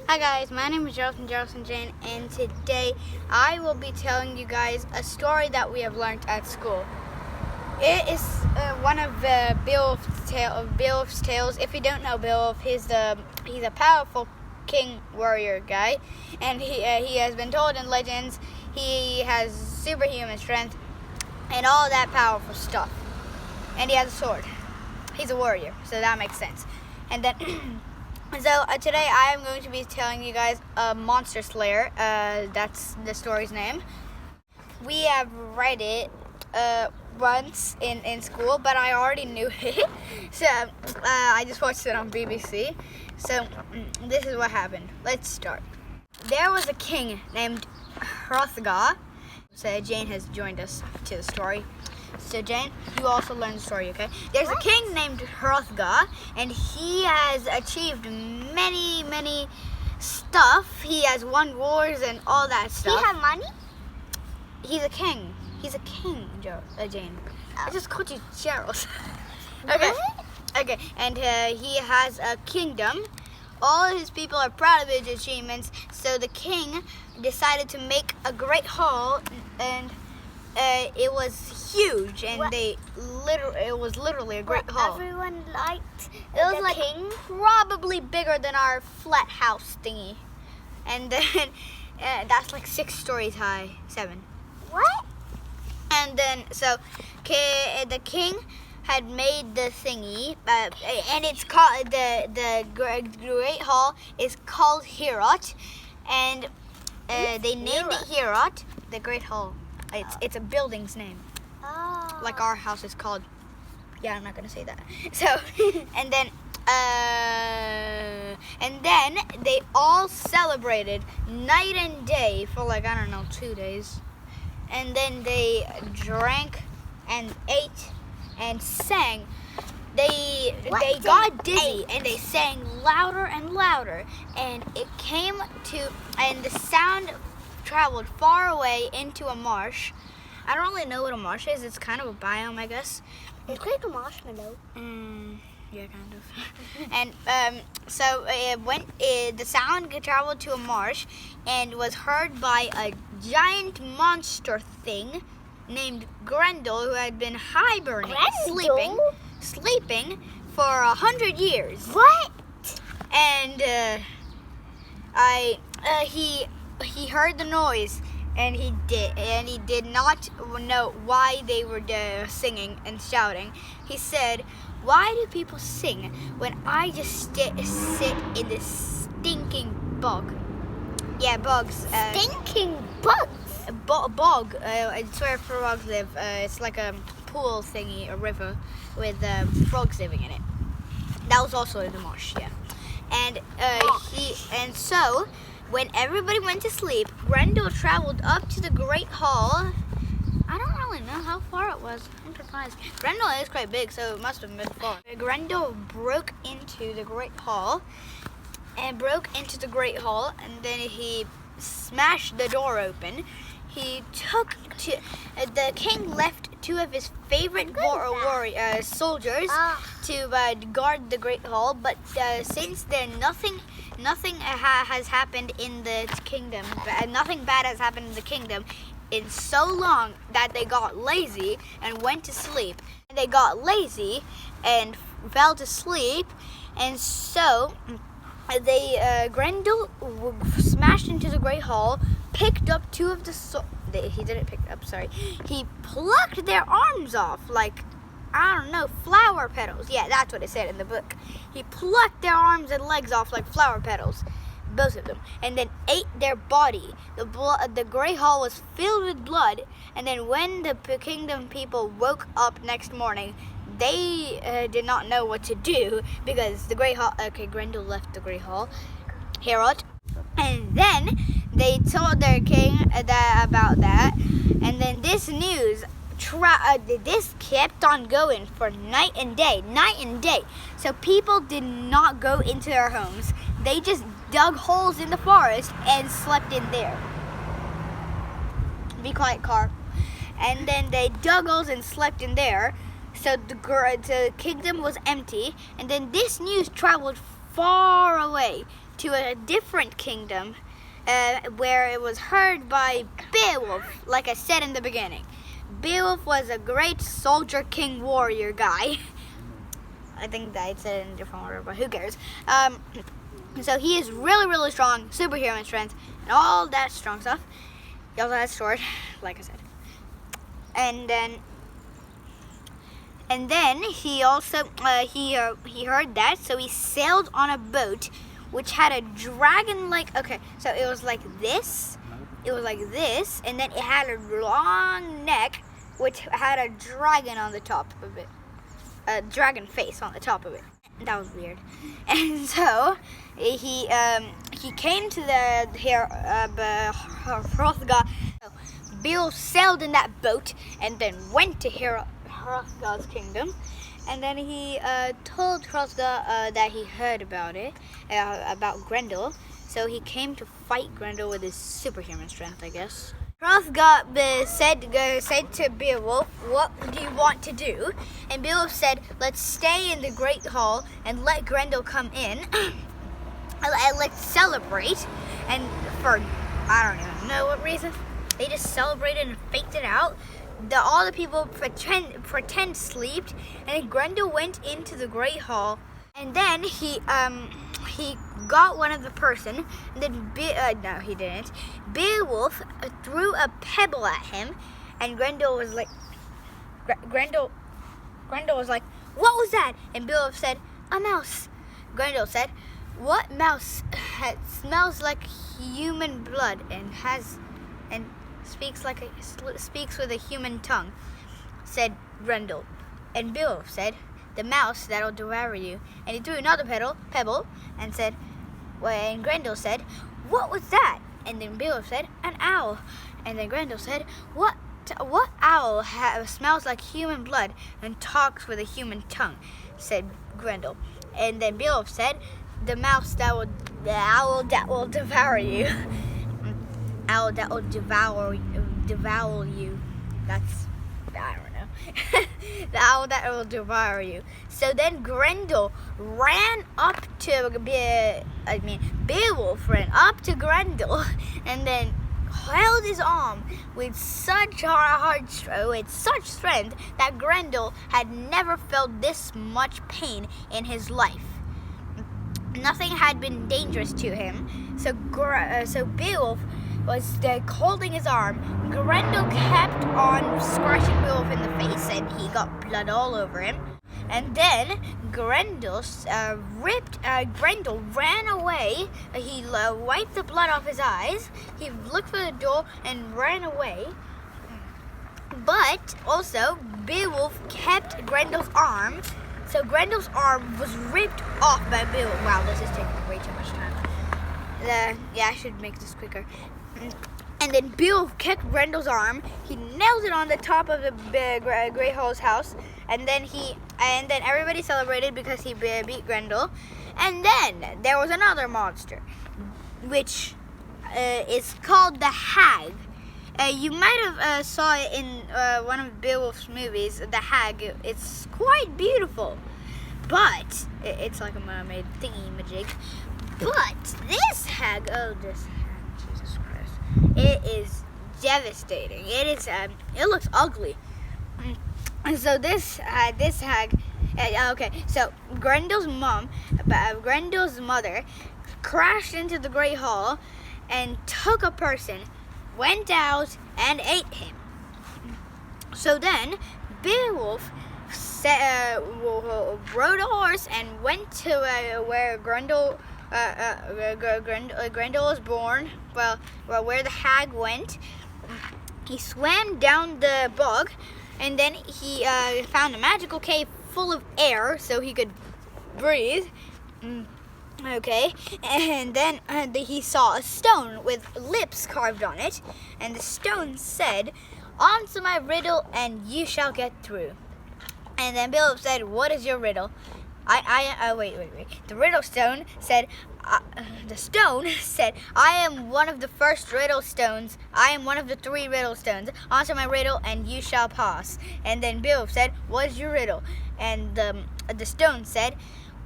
Hi guys, my name is Jarrelson Jane, and today I will be telling you guys a story that we have learned at school. It is one of Beowulf's tales. If you don't know Beowulf, he's a powerful king warrior guy, and he has been told in legends he has superhuman strength and all that powerful stuff. And he has a sword. He's a warrior, so that makes sense. And then So today I am going to be telling you guys a monster slayer. That's the story's name. We have read it once in school, but I already knew it. So I just watched it on BBC. So this is what happened. Let's start. There was a king named Hrothgar. So Jane has joined us to the story. So Jane, you also learned the story, okay? There's a king named Hrothgar, and he has achieved many stuff. He has won wars and all that stuff. He have money? He's a king. He's a king, Jane. Oh. I just called you Cheryl. Okay. Okay, and he has a kingdom. All of his people are proud of his achievements, so the king decided to make a great hall, and it was huge, and it was literally a great hall. Everyone liked It was the like king? probably bigger than our flat house thingy, and then that's like 6 stories high, 7. What? And then so the king had made the thingy, and it's called the Great Hall is called Heorot, and they named it Heorot, the Great Hall. It's a building's name. Oh. Like our house is called. Yeah, I'm not gonna say that. So, and then they all celebrated night and day for like, I don't know, 2 days, and then they drank and ate and sang. They got dizzy and they sang louder and louder, and the sound traveled far away into a marsh. I don't really know what a marsh is. It's kind of a biome, I guess. It's like a marshmallow. Yeah, kind of. And so the sound traveled to a marsh and was heard by a giant monster thing named Grendel, who had been hibernating, sleeping for 100 years. What? And he heard the noise, and he did not know why they were singing and shouting. He said, "Why do people sing when I just sit in this stinking bog?" Yeah, bugs. Stinking bugs? Bog. It's where frogs live. It's like a pool thingy, a river with frogs living in it. That was also in the marsh, yeah. And so when everybody went to sleep, Grendel traveled up to the Great Hall. I don't really know how far it was. I'm surprised. Grendel is quite big, so it must have been far. Grendel broke into the Great Hall, and then he smashed the door open. He the king left 2 of his favorite soldiers to guard the Great Hall, but since then nothing has happened in the kingdom. Nothing bad has happened in the kingdom in so long that they got lazy and went to sleep. They got lazy and fell to sleep, and so Grendel smashed into the Great Hall, picked up 2 of the he plucked their arms off like, I don't know, flower petals. Yeah, that's what it said in the book. He plucked their arms and legs off like flower petals, both of them, and then ate their body. The Great Hall was filled with blood, and then when the kingdom people woke up next morning, they did not know what to do, because the Great Hall, Grendel left the Great Hall, Heorot, and then they told their king about that, and then this news, this kept on going for night and day. So people did not go into their homes. They just dug holes in the forest and slept in there. Be quiet, car. And then they dug holes and slept in there. So the kingdom was empty. And then this news traveled far away to a different kingdom where it was heard by Beowulf, like I said in the beginning. Beowulf was a great soldier, king, warrior guy. I think that I said it in a different order, but who cares? So he is really, really strong, superhuman strength, and all that strong stuff. He also has sword, like I said. And then he also he heard that, so he sailed on a boat which had a dragon-like. Okay, so it was like this. It was like this, and then it had a long neck which had a dragon on the top of it. A dragon face on the top of it. That was weird. And so he came to the Hrothgar. Beowulf sailed in that boat and then went to Hrothgar's kingdom, and then he told Hrothgar that he heard about it, about Grendel. So he came to fight Grendel with his superhuman strength, I guess. Hrothgar said to Beowulf, "What do you want to do?" And Beowulf said, "Let's stay in the Great Hall and let Grendel come in, and let's celebrate." And for I don't even know what reason, they just celebrated and faked it out. All the people pretend slept, and then Grendel went into the Great Hall, and then he got one of the person, and then no, he didn't. Beowulf threw a pebble at him, and Grendel was like, Grendel was like, "What was that?" And Beowulf said, "A mouse." Grendel said, "What mouse smells like human blood and speaks with a human tongue?" said Grendel. And Beowulf said, "The mouse that'll devour you." And he threw another pebble and said, and Grendel said, "What was that?" And then Beowulf said, "An owl." And then Grendel said, "What owl smells like human blood and talks with a human tongue?" said Grendel. And then Beowulf said, the owl that will devour you." Owl that will devour you. That's, I don't know. The owl that will devour you. So then Grendel ran up to Beowulf ran up to Grendel and then held his arm with such strength that Grendel had never felt this much pain in his life. Nothing had been dangerous to him. So Beowulf was holding his arm. Grendel kept on scratching Beowulf in the face, and he got blood all over him. And then Grendel ran away. He wiped the blood off his eyes. He looked for the door and ran away. But also, Beowulf kept Grendel's arm. So Grendel's arm was ripped off by Beowulf. Wow, this is taking way too much time. I should make this quicker. And then Beowulf kept Grendel's arm. He nailed it on the top of the Grey Hall's house. And then everybody celebrated because he beat Grendel. And then there was another monster, which is called the Hag. You might have saw it in one of Beowulf's movies, the Hag. It's quite beautiful, but it's like a mermaid thingy-majig. But this Hag, Jesus Christ, it is devastating. It looks ugly. And so this Hag, okay, so Grendel's mother, crashed into the Great Hall and took a person, went out and ate him. So then Beowulf rode a horse and went to where Grendel was born. Well, where the Hag went. He swam down the bog, and then he found a magical cave full of air so he could breathe. Okay, and then he saw a stone with lips carved on it, and the stone said, "Answer my riddle and you shall get through." And then Beowulf said, "What is your riddle?" Wait. The riddle stone said, the stone said, "I am one of the first riddle stones. I am one of the 3 riddle stones. Answer my riddle and you shall pass." And then Beowulf said, "What is your riddle?" And the stone said,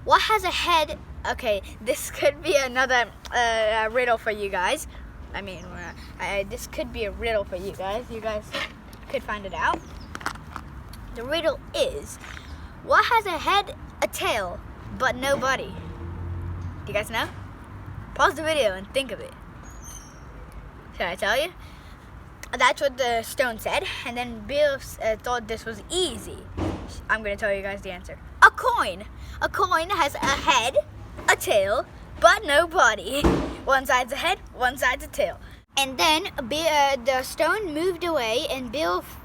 "What has a head Okay, this could be another riddle for you guys. I mean, this could be a riddle for you guys. You guys could find it out. The riddle is, what has a head, a tail, but no body? Do you guys know? Pause the video and think of it. Should I tell you? That's what the stone said, and then Beowulf thought this was easy. I'm going to tell you guys the answer. A coin. A coin has a head, a tail, but no body. One side's a head, one side's a tail. And then the stone moved away, and Beowulf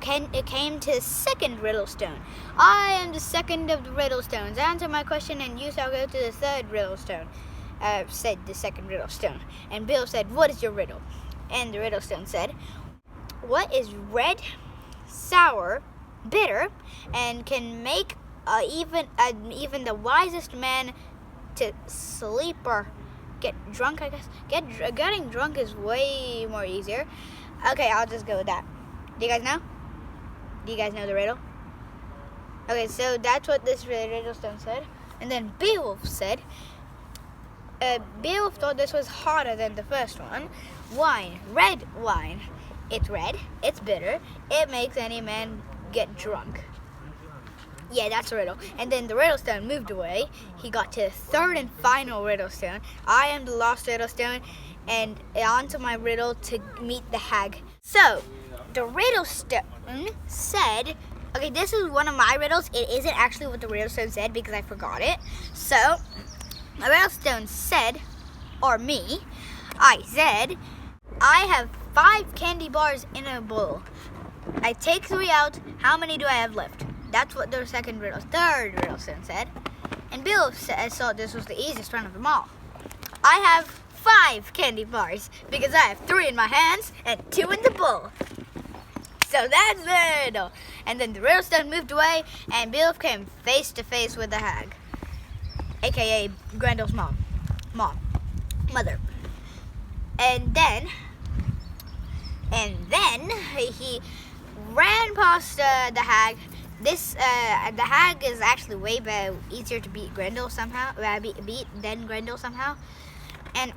came to the second riddle stone. I am the second of the riddle stones. Answer my question, and you shall go to the third riddle stone, said the second riddle stone. And Beowulf said, what is your riddle? And the riddle stone said, what is red, sour, bitter, and can make even the wisest man to sleep or get drunk, I guess. Getting drunk is way more easier. Okay, I'll just go with that. Do you guys know? Do you guys know the riddle? Okay, so that's what this riddle stone said. And then Beowulf said, Beowulf thought this was harder than the first one. Wine, red wine. It's red, it's bitter, it makes any man get drunk. Yeah, that's a riddle. And then the riddle stone moved away. He got to the third and final riddle stone. I am the last riddle stone, and on to my riddle to meet the hag. So, the riddle stone said, okay, this is one of my riddles. It isn't actually what the riddle stone said because I forgot it. So, the riddle stone said, or me, I said, I have 5 candy bars in a bowl. I take 3 out. How many do I have left? That's what the third riddle stone said. And Beowulf thought this was the easiest one of them all. I have 5 candy bars because I have 3 in my hands and 2 in the bowl. So that's the riddle. And then the riddle stone moved away, and Beowulf came face to face with the hag, aka Grendel's mother. And then he ran past the hag. The hag is actually way easier to beat Grendel somehow. Beat than Grendel somehow. And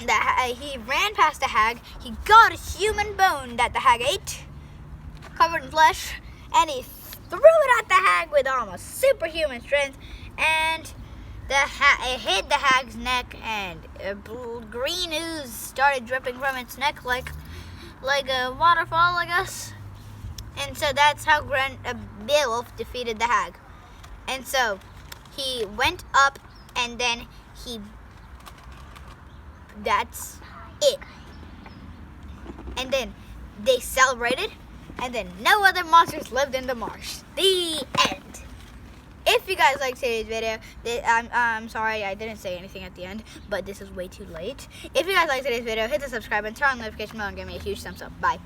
he ran past the hag. He got a human bone that the hag ate, covered in flesh, and he threw it at the hag with almost superhuman strength. And it hit the hag's neck, and green ooze started dripping from its neck like a waterfall, I guess. And so that's how Beowulf defeated the hag. And so he went up, and then that's it. And then they celebrated, and then no other monsters lived in the marsh. The end. If you guys liked today's video, I'm sorry I didn't say anything at the end, but this is way too late. If you guys liked today's video, hit the subscribe and turn on the notification bell and give me a huge thumbs up. Bye.